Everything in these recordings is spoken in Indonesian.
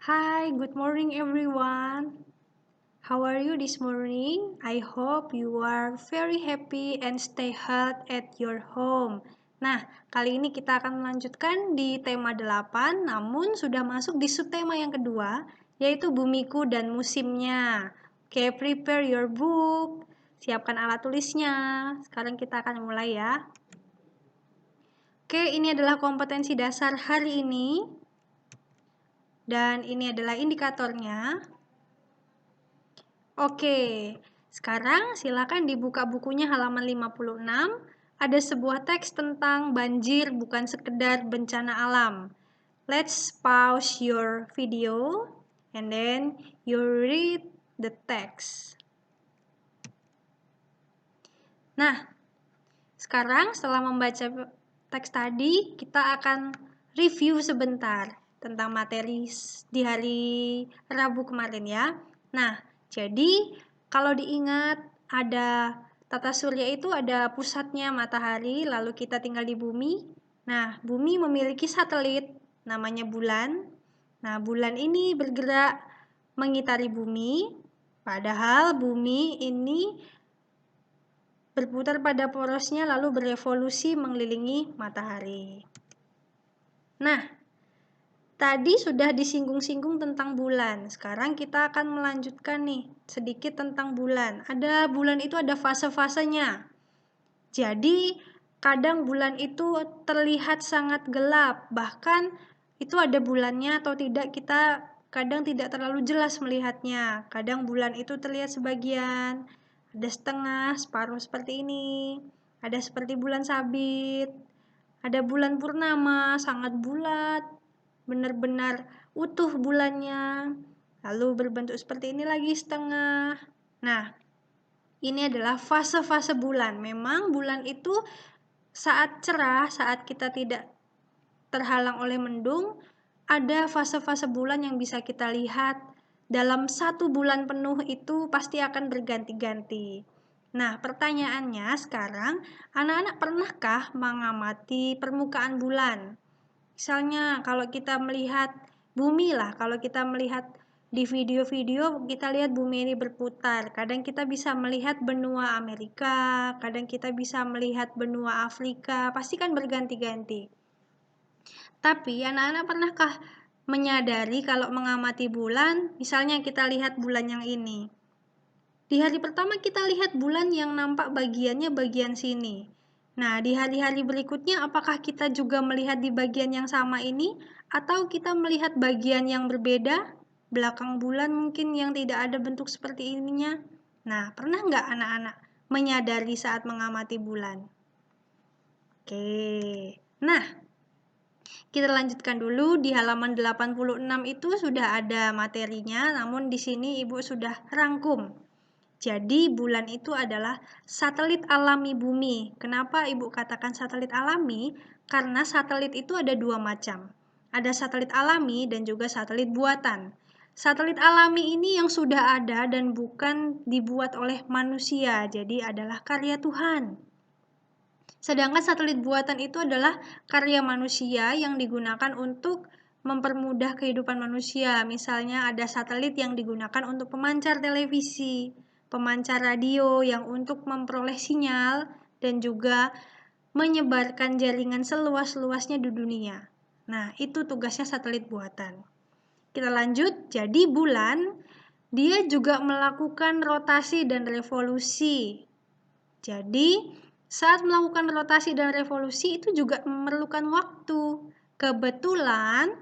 Hi, good morning everyone. How are you this morning? I hope you are very happy and stay healthy at your home. Nah, kali ini kita akan melanjutkan di tema 8, namun sudah masuk di subtema yang kedua, yaitu bumiku dan musimnya. Oke, prepare your book. Siapkan alat tulisnya. Sekarang kita akan mulai ya. Oke, ini adalah kompetensi dasar hari ini. Dan ini adalah indikatornya. Oke, sekarang silakan dibuka bukunya halaman 56. Ada sebuah teks tentang banjir bukan sekedar bencana alam. Let's pause your video and then you read the text. Nah, sekarang setelah membaca teks tadi, kita akan review sebentar tentang materi di hari Rabu kemarin ya. Nah, jadi kalau diingat ada tata surya itu ada pusatnya matahari, lalu kita tinggal di bumi. Nah, bumi memiliki satelit namanya bulan. Nah, bulan ini bergerak mengitari bumi, padahal bumi ini berputar pada porosnya lalu berevolusi mengelilingi matahari. Nah, tadi sudah disinggung-singgung tentang bulan. Sekarang kita akan melanjutkan nih sedikit tentang bulan. Bulan itu ada fase-fasenya. Jadi, kadang bulan itu terlihat sangat gelap. Bahkan itu ada bulannya atau tidak, kita kadang tidak terlalu jelas melihatnya. Kadang bulan itu terlihat sebagian, ada setengah, separuh seperti ini. Ada seperti bulan sabit. Ada bulan purnama, sangat bulat, benar-benar utuh bulannya. Lalu berbentuk seperti ini lagi setengah. Nah, ini adalah fase-fase bulan. Memang bulan itu saat cerah, saat kita tidak terhalang oleh mendung, ada fase-fase bulan yang bisa kita lihat. Dalam 1 bulan penuh itu pasti akan berganti-ganti. Nah, pertanyaannya sekarang, anak-anak pernahkah mengamati permukaan bulan? Misalnya kalau kita melihat bumi lah, kalau kita melihat di video-video kita lihat bumi ini berputar. Kadang kita bisa melihat benua Amerika, kadang kita bisa melihat benua Afrika, pasti kan berganti-ganti. Tapi anak-anak pernahkah menyadari kalau mengamati bulan, misalnya kita lihat bulan yang ini. Di hari pertama kita lihat bulan yang nampak bagiannya bagian sini. Nah, di hari-hari berikutnya apakah kita juga melihat di bagian yang sama ini atau kita melihat bagian yang berbeda? Belakang bulan mungkin yang tidak ada bentuk seperti ininya. Nah, pernah nggak anak-anak menyadari saat mengamati bulan? Oke. Nah, kita lanjutkan dulu di halaman 86 itu sudah ada materinya, namun di sini Ibu sudah rangkum. Jadi bulan itu adalah satelit alami bumi. Kenapa Ibu katakan satelit alami? Karena satelit itu ada 2 macam. Ada satelit alami dan juga satelit buatan. Satelit alami ini yang sudah ada dan bukan dibuat oleh manusia, jadi adalah karya Tuhan. Sedangkan satelit buatan itu adalah karya manusia yang digunakan untuk mempermudah kehidupan manusia. Misalnya ada satelit yang digunakan untuk pemancar televisi, pemancar radio yang untuk memperoleh sinyal dan juga menyebarkan jaringan seluas-luasnya di dunia. Nah, itu tugasnya satelit buatan. Kita lanjut, jadi bulan dia juga melakukan rotasi dan revolusi. Jadi, saat melakukan rotasi dan revolusi itu juga memerlukan waktu. Kebetulan,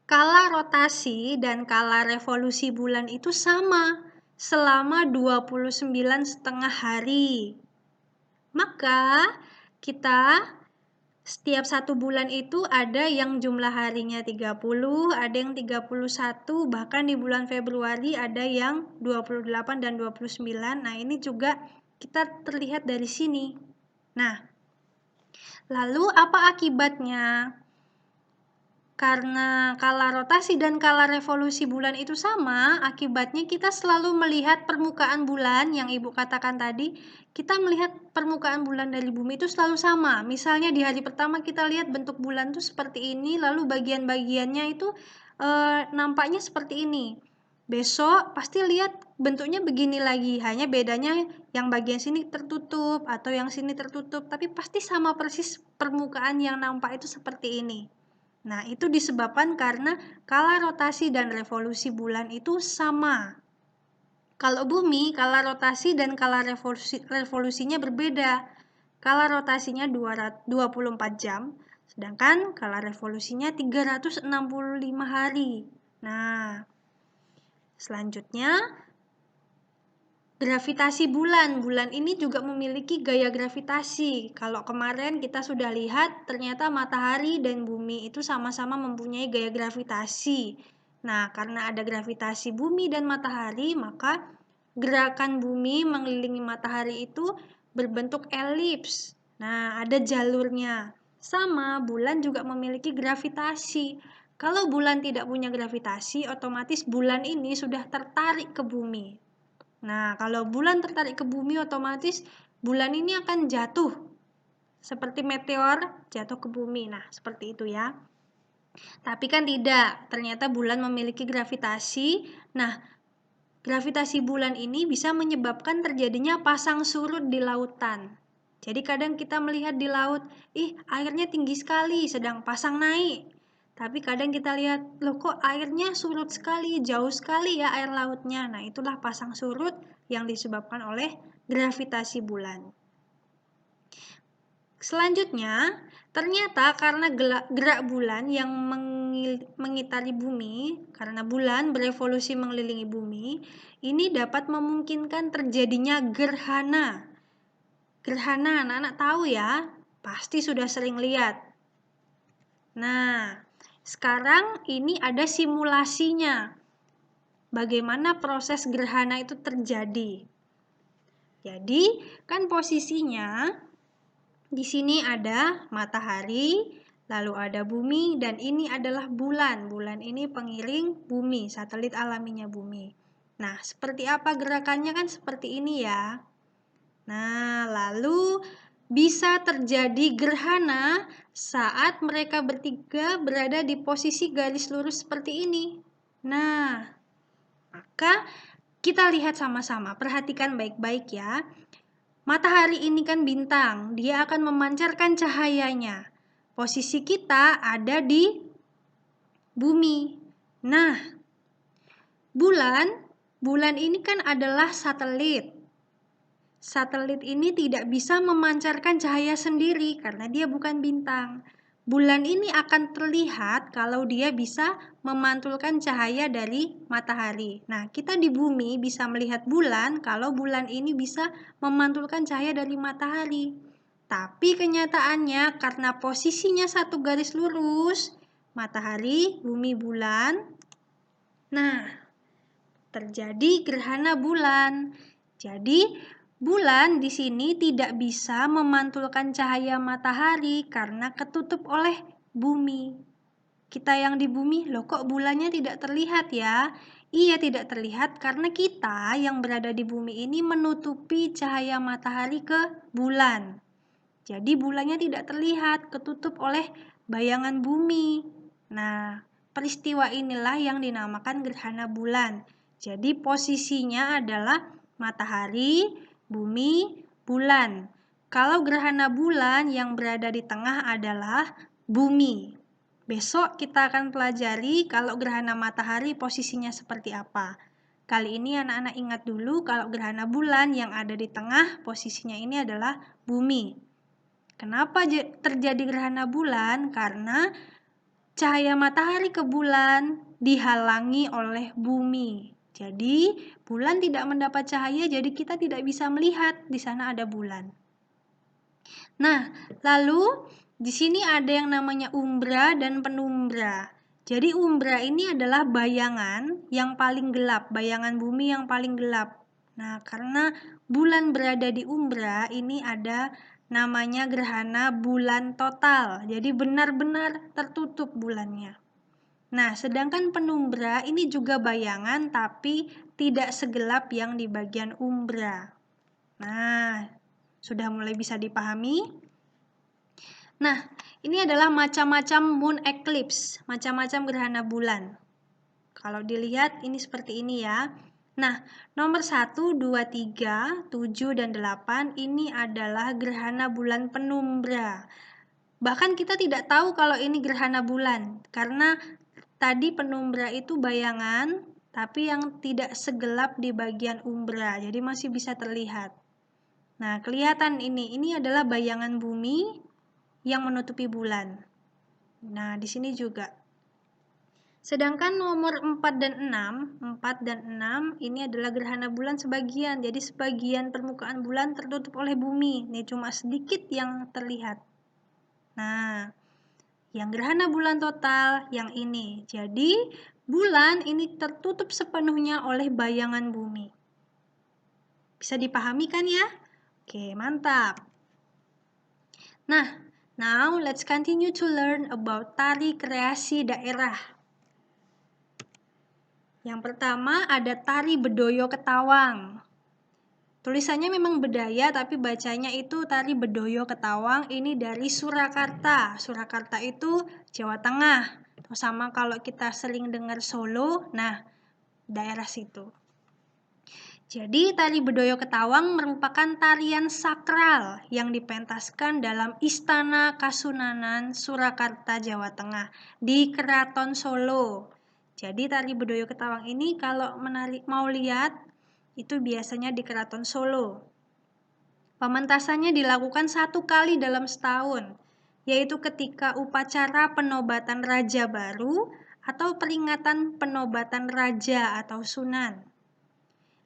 kala rotasi dan kala revolusi bulan itu sama, selama 29,5 hari. Maka, kita setiap 1 bulan itu ada yang jumlah harinya 30, ada yang 31, bahkan di bulan Februari ada yang 28 dan 29. Nah, ini juga kita terlihat dari sini. Nah, lalu apa akibatnya? Karena kala rotasi dan kala revolusi bulan itu sama, akibatnya kita selalu melihat permukaan bulan yang Ibu katakan tadi, kita melihat permukaan bulan dari bumi itu selalu sama. Misalnya di hari pertama kita lihat bentuk bulan itu seperti ini, lalu bagian-bagiannya itu nampaknya seperti ini. Besok pasti lihat bentuknya begini lagi, hanya bedanya yang bagian sini tertutup atau yang sini tertutup, tapi pasti sama persis permukaan yang nampak itu seperti ini. Nah, itu disebabkan karena kala rotasi dan revolusi bulan itu sama. Kalau bumi, kala rotasi dan kala revolusinya berbeda. Kala rotasinya 24 jam, sedangkan kala revolusinya 365 hari. Nah, selanjutnya gravitasi bulan. Bulan ini juga memiliki gaya gravitasi. Kalau kemarin kita sudah lihat, ternyata matahari dan bumi itu sama-sama mempunyai gaya gravitasi. Nah, karena ada gravitasi bumi dan matahari, maka gerakan bumi mengelilingi matahari itu berbentuk elips. Nah, ada jalurnya. Sama, bulan juga memiliki gravitasi. Kalau bulan tidak punya gravitasi, otomatis bulan ini sudah tertarik ke bumi. Nah, kalau bulan tertarik ke bumi, otomatis bulan ini akan jatuh. Seperti meteor jatuh ke bumi. Nah, seperti itu ya. Tapi kan tidak. Ternyata bulan memiliki gravitasi. Nah, gravitasi bulan ini bisa menyebabkan terjadinya pasang surut di lautan. Jadi kadang kita melihat di laut, airnya tinggi sekali, sedang pasang naik. Tapi kadang kita lihat, loh kok airnya surut sekali, jauh sekali ya air lautnya. Nah, itulah pasang surut yang disebabkan oleh gravitasi bulan. Selanjutnya, ternyata karena gerak bulan yang mengitari bumi, karena bulan berevolusi mengelilingi bumi, ini dapat memungkinkan terjadinya gerhana. Gerhana, anak-anak tahu ya, pasti sudah sering lihat. Nah, sekarang ini ada simulasinya. Bagaimana proses gerhana itu terjadi? Jadi, kan posisinya di sini ada matahari, lalu ada bumi, dan ini adalah bulan. Bulan ini pengiring bumi, satelit alaminya bumi. Nah, seperti apa gerakannya kan seperti ini ya. Nah, lalu bisa terjadi gerhana saat mereka bertiga berada di posisi garis lurus seperti ini. Nah, maka kita lihat sama-sama, perhatikan baik-baik ya. Matahari ini kan bintang, dia akan memancarkan cahayanya. Posisi kita ada di bumi. Nah, bulan ini kan adalah satelit. Satelit ini tidak bisa memancarkan cahaya sendiri karena dia bukan bintang. Bulan ini akan terlihat kalau dia bisa memantulkan cahaya dari matahari. Nah, kita di bumi bisa melihat bulan kalau bulan ini bisa memantulkan cahaya dari matahari. Tapi kenyataannya karena posisinya satu garis lurus, matahari, bumi, bulan. Nah, terjadi gerhana bulan. Jadi, bulan di sini tidak bisa memantulkan cahaya matahari karena ketutup oleh bumi. Kita yang di bumi, loh kok bulannya tidak terlihat ya? Iya, tidak terlihat karena kita yang berada di bumi ini menutupi cahaya matahari ke bulan. Jadi bulannya tidak terlihat, ketutup oleh bayangan bumi. Nah, peristiwa inilah yang dinamakan gerhana bulan. Jadi posisinya adalah matahari, bumi, bulan. Kalau gerhana bulan yang berada di tengah adalah bumi. Besok kita akan pelajari kalau gerhana matahari posisinya seperti apa. Kali ini anak-anak ingat dulu kalau gerhana bulan yang ada di tengah posisinya ini adalah bumi. Kenapa terjadi gerhana bulan? Karena cahaya matahari ke bulan dihalangi oleh bumi. Jadi, bulan tidak mendapat cahaya, jadi kita tidak bisa melihat di sana ada bulan. Nah, lalu di sini ada yang namanya umbra dan penumbra. Jadi umbra ini adalah bayangan yang paling gelap, bayangan bumi yang paling gelap. Nah, karena bulan berada di umbra, ini ada namanya gerhana bulan total. Jadi benar-benar tertutup bulannya. Nah, sedangkan penumbra ini juga bayangan tapi tidak segelap yang di bagian umbra. Nah, sudah mulai bisa dipahami? Nah, ini adalah macam-macam moon eclipse, macam-macam gerhana bulan. Kalau dilihat ini seperti ini ya. Nah, nomor 1, 2, 3, 7, dan 8 ini adalah gerhana bulan penumbra. Bahkan kita tidak tahu kalau ini gerhana bulan, karena tadi penumbra itu bayangan, tapi yang tidak segelap di bagian umbra, jadi masih bisa terlihat. Nah, kelihatan ini adalah bayangan bumi yang menutupi bulan. Nah, di sini juga. Sedangkan nomor 4 dan 6 ini adalah gerhana bulan sebagian. Jadi sebagian permukaan bulan tertutup oleh bumi. Ini cuma sedikit yang terlihat. Nah, yang gerhana bulan total yang ini. Jadi bulan ini tertutup sepenuhnya oleh bayangan bumi. Bisa dipahami kan ya? Oke, mantap. Nah, now let's continue to learn about tari kreasi daerah. Yang pertama ada tari Bedoyo Ketawang. Tulisannya memang Bedaya, tapi bacanya itu tari Bedoyo Ketawang. Ini dari Surakarta. Surakarta itu Jawa Tengah. Sama kalau kita sering dengar Solo, nah daerah situ. Jadi tari Bedoyo Ketawang merupakan tarian sakral yang dipentaskan dalam Istana Kasunanan Surakarta, Jawa Tengah di Keraton Solo. Jadi tari Bedoyo Ketawang ini kalau mau lihat itu biasanya di Keraton Solo. Pementasannya dilakukan 1 kali dalam setahun, yaitu ketika upacara penobatan raja baru atau peringatan penobatan raja atau sunan.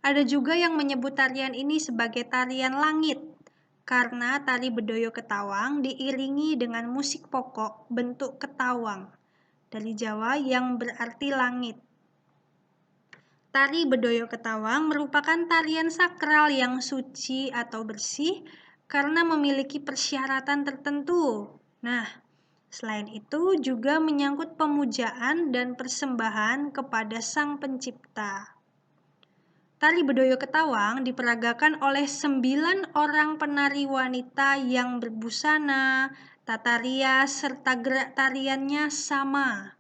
Ada juga yang menyebut tarian ini sebagai tarian langit, karena tari Bedoyo Ketawang diiringi dengan musik pokok bentuk ketawang dari Jawa yang berarti langit. Tari Bedoyo Ketawang merupakan tarian sakral yang suci atau bersih karena memiliki persyaratan tertentu. Nah, selain itu juga menyangkut pemujaan dan persembahan kepada Sang Pencipta. Tari Bedoyo Ketawang diperagakan oleh 9 orang penari wanita yang berbusana, tata rias, serta gerak tariannya sama.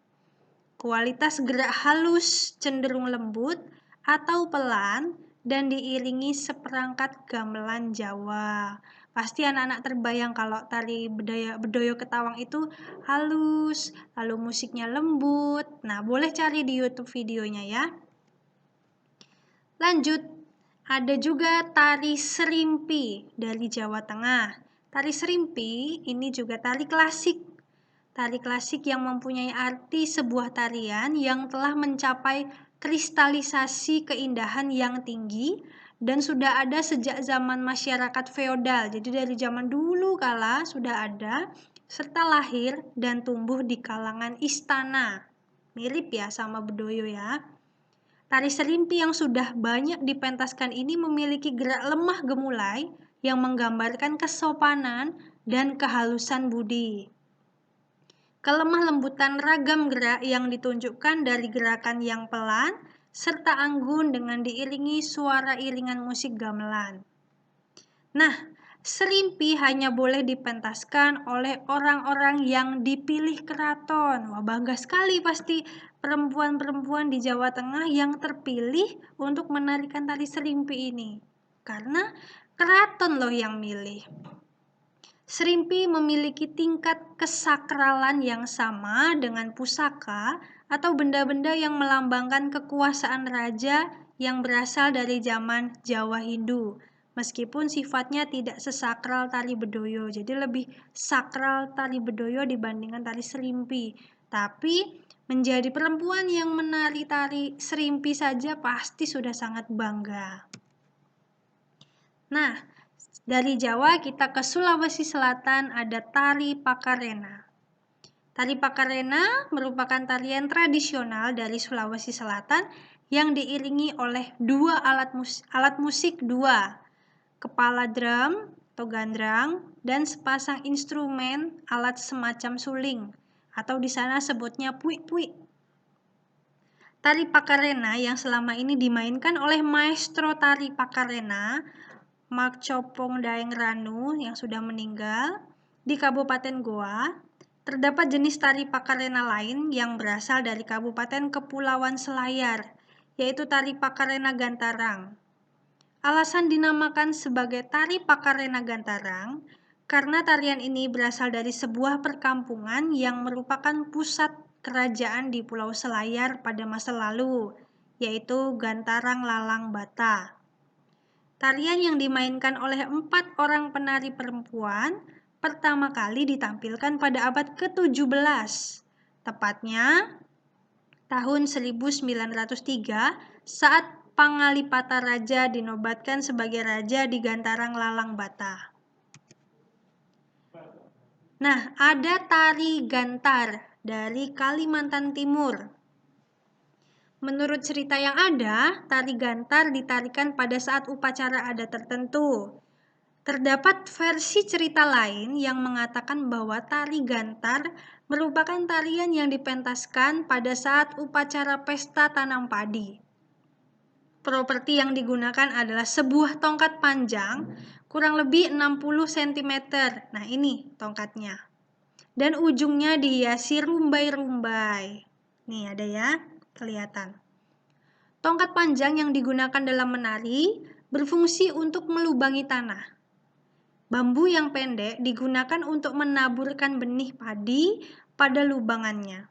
Kualitas gerak halus, cenderung lembut, atau pelan, dan diiringi seperangkat gamelan Jawa. Pasti anak-anak terbayang kalau tari Bedoyo Ketawang itu halus, lalu musiknya lembut. Nah, boleh cari di YouTube videonya ya. Lanjut, ada juga tari Serimpi dari Jawa Tengah. Tari Serimpi ini juga tari klasik. Tari klasik yang mempunyai arti sebuah tarian yang telah mencapai kristalisasi keindahan yang tinggi dan sudah ada sejak zaman masyarakat feodal. Jadi dari zaman dulu kala sudah ada serta lahir dan tumbuh di kalangan istana. Mirip ya sama Bedoyo ya. Tari Serimpi yang sudah banyak dipentaskan ini memiliki gerak lemah gemulai yang menggambarkan kesopanan dan kehalusan budi. Kelemah lembutan ragam gerak yang ditunjukkan dari gerakan yang pelan serta anggun dengan diiringi suara iringan musik gamelan. Nah, Serimpi hanya boleh dipentaskan oleh orang-orang yang dipilih keraton. Wah, bangga sekali pasti perempuan-perempuan di Jawa Tengah yang terpilih untuk menarikan tari Serimpi ini. Karena keraton loh yang milih. Serimpi memiliki tingkat kesakralan yang sama dengan pusaka atau benda-benda yang melambangkan kekuasaan raja yang berasal dari zaman Jawa Hindu. Meskipun sifatnya tidak sesakral tari Bedoyo, jadi lebih sakral tari Bedoyo dibandingkan tari Serimpi. Tapi menjadi perempuan yang menari tari Serimpi saja pasti sudah sangat bangga. Nah, dari Jawa kita ke Sulawesi Selatan ada tari Pakarena. Tari Pakarena merupakan tarian tradisional dari Sulawesi Selatan yang diiringi oleh dua alat musik dua, kepala drum atau gandrang, dan sepasang instrumen alat semacam suling, atau di sana sebutnya puik-puik. Tari Pakarena yang selama ini dimainkan oleh maestro tari Pakarena, Mak Copong Daeng Ranu yang sudah meninggal di Kabupaten Goa, Terdapat jenis tari Pakarena lain yang berasal dari Kabupaten Kepulauan Selayar, yaitu tari Pakarena Gantarang. Alasan dinamakan sebagai tari Pakarena Gantarang karena tarian ini berasal dari sebuah perkampungan yang merupakan pusat kerajaan di Pulau Selayar pada masa lalu, yaitu Gantarang Lalang Bata. Tarian yang dimainkan oleh 4 orang penari perempuan pertama kali ditampilkan pada abad ke-17, tepatnya tahun 1903 saat Pangalipata Raja dinobatkan sebagai raja di Gantarang Lalang Bata. Nah, ada tari gantar dari Kalimantan Timur. Menurut cerita yang ada, tari gantar ditarikan pada saat upacara adat tertentu. Terdapat versi cerita lain yang mengatakan bahwa tari gantar merupakan tarian yang dipentaskan pada saat upacara pesta tanam padi. Properti yang digunakan adalah sebuah tongkat panjang kurang lebih 60 cm. Nah, ini tongkatnya. Dan ujungnya dihiasi rumbai-rumbai. Nih ada ya, kelihatan. Tongkat panjang yang digunakan dalam menari berfungsi untuk melubangi tanah. Bambu yang pendek digunakan untuk menaburkan benih padi pada lubangannya.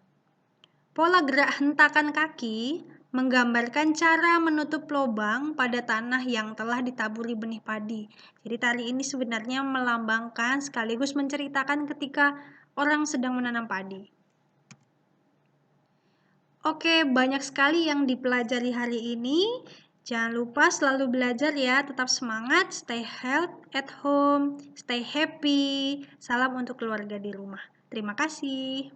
Pola gerak hentakan kaki menggambarkan cara menutup lubang pada tanah yang telah ditaburi benih padi. Jadi tari ini sebenarnya melambangkan sekaligus menceritakan ketika orang sedang menanam padi. Oke, banyak sekali yang dipelajari hari ini. Jangan lupa selalu belajar ya, tetap semangat, stay healthy at home, stay happy. Salam untuk keluarga di rumah. Terima kasih.